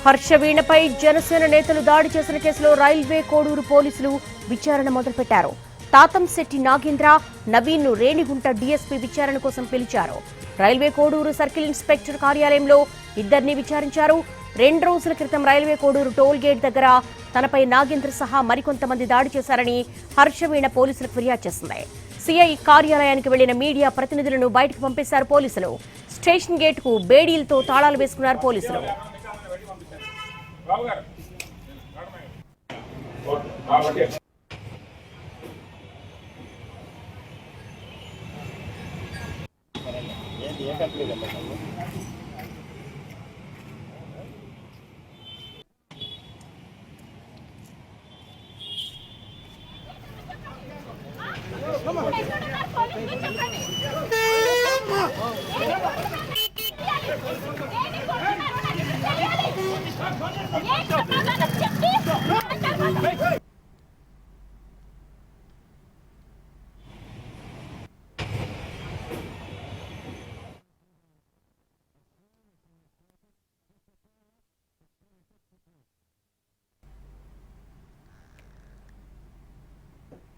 హర్షవీణపై జనసేన నేతలు దాడి చేసిన కేసులో రైల్వే కోడూరు పోలీసులు విచారణ మొదలుపెట్టారు. తాతంశెట్టి నాగేంద్ర, నవీన్ను రేణిగుంట డీఎస్పీ విచారణ కోసం పిలిచారు. రైల్వే కోడూరు సర్కిల్ ఇన్స్పెక్టర్ కార్యాలయంలో ఇద్దరిని విచారించారు. 2 రోజుల క్రితం రైల్వే కోడూరు టోల్ గేట్ దగ్గర తనపై నాగేంద్ర సహా మరికొంతమంది దాడి చేశారని హర్షవీణ పోలీసులకు ఫిర్యాదు చేసింది. సిఐ కార్యాలయానికి వెళ్లిన మీడియా ప్రతినిధులను బయటకు పంపేశారు పోలీసులు. స్టేషన్ గేట్కు బేడీలతో తాళాలు వేసుకున్నారు పోలీసులు.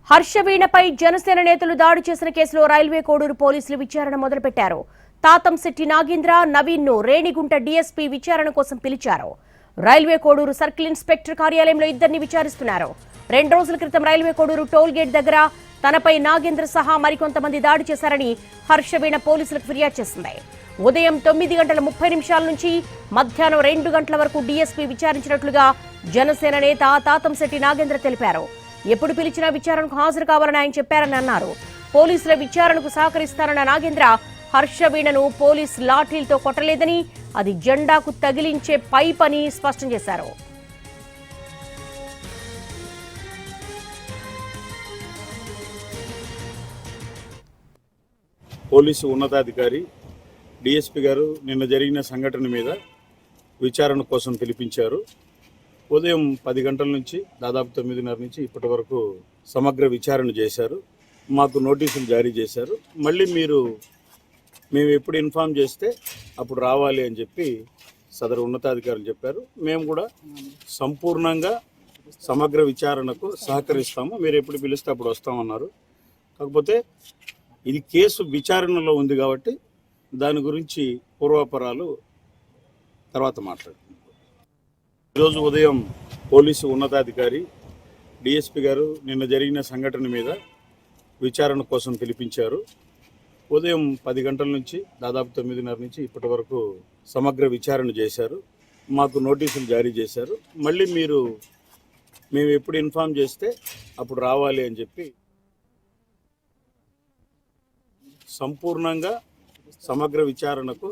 హర్షవీణపై జనసేన నేతలు దాడి చేసిన కేసులో రైల్వే కోడూరు పోలీసులు విచారణ మొదలుపెట్టారు. తాతంశెట్టి నాగేంద్ర, నవీన్ను రేణిగుంట డీఎస్పీ విచారణ కోసం పిలిచారు. రైల్వే కోడూరు సర్కిల్ ఇన్స్పెక్టర్ కార్యాలయంలో ఇద్దరిని విచారిస్తున్నారు. 2 రోజుల క్రితం రైల్వే కోడూరు టోల్ గేట్ దగ్గర తనపై నాగేంద్ర సహా మరికొంతమంది దాడి చేశారని హర్షవీణ పోలీసులకు ఫిర్యాదు చేసింది. ఉదయం 9:30 నుంచి మధ్యాహ్నం 2 గంటల వరకు డీఎస్పీ విచారించినట్లుగా జనసేన నేత తాతంశెట్టి నాగేంద్ర తెలిపారు. ఎప్పుడు పిలిచినా విచారణకు హాజరు కావాలని ఆయన చెప్పారని అన్నారు. పోలీసుల విచారణకు సహకరిస్తారన్న నాగేంద్ర హర్షవీణను పోలీస్ లాఠీలతో కొట్టలేదని, అది జెండాకు తగిలించే పైప్ అని స్పష్టం చేశారు. పోలీసు ఉన్నతాధికారి డిఎస్పీ గారు నిన్న జరిగిన సంఘటన మీద విచారణ కోసం పిలిపించారు. ఉదయం 10 గంటల నుంచి దాదాపు 9:30 నుంచి ఇప్పటి వరకు సమగ్ర విచారణ చేశారు. మాకు నోటీసులు జారీ చేశారు. మళ్ళీ మేము ఎప్పుడు ఇన్ఫామ్ చేస్తే అప్పుడు రావాలి అని చెప్పి సదరు ఉన్నతాధికారులు చెప్పారు. మేము కూడా సంపూర్ణంగా సమగ్ర విచారణకు సహకరిస్తాము, మీరు ఎప్పుడు పిలిస్తే అప్పుడు వస్తామన్నారు. కాకపోతే ఇది కేసు విచారణలో ఉంది కాబట్టి దాని గురించి పూర్వాపరాలు తర్వాత మాట్లాడుతున్నాం. ఈరోజు ఉదయం పోలీసు ఉన్నతాధికారి డిఎస్పీ గారు నిన్న జరిగిన సంఘటన మీద విచారణ కోసం పిలిపించారు. ఉదయం 10 గంటల నుంచి దాదాపు 9:30 నుంచి ఇప్పటి వరకు సమగ్ర విచారణ చేశారు. మాకు నోటీసులు జారీ చేశారు. మళ్ళీ మేము ఎప్పుడు ఇన్ఫామ్ చేస్తే అప్పుడు రావాలి అని చెప్పి సంపూర్ణంగా సమగ్ర విచారణకు